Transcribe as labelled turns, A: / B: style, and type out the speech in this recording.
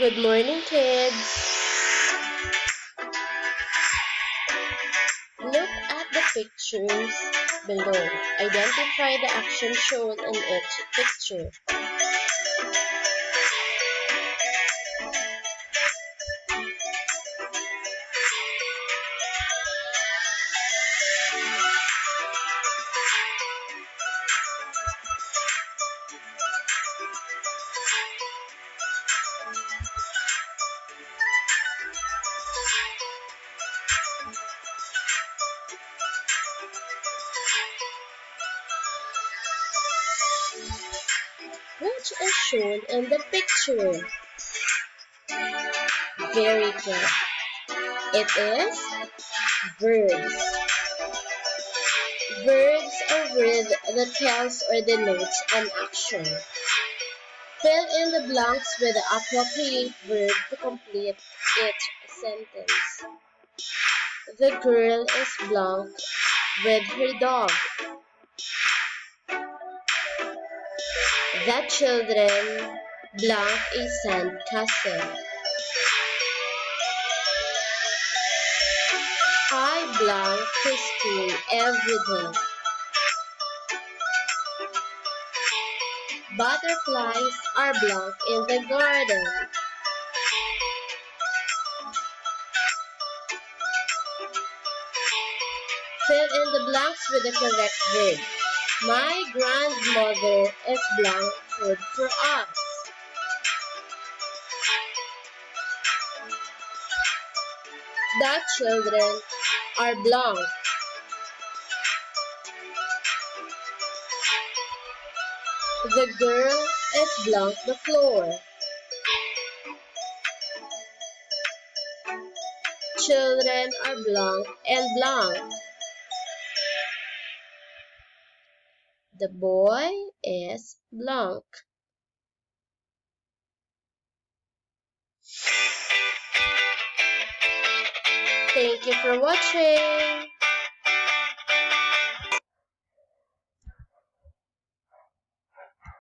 A: Good morning, kids. Look at the pictures below. Identify the action shown in each picture. Which is shown in the picture? Very good. It is verbs. Verbs are words that tells or denotes an action. Fill in the blanks with the appropriate verb to complete each sentence. The girl is blank with her dog. The children blank a sandcastle. I blank to school every day. Butterflies are blank in the garden. Fill in the blanks with the correct verb. My grandmother is blank food for us. The children are blank. The girl is blank the floor. Children are blank and blank. The boy is blank. Thank you for watching.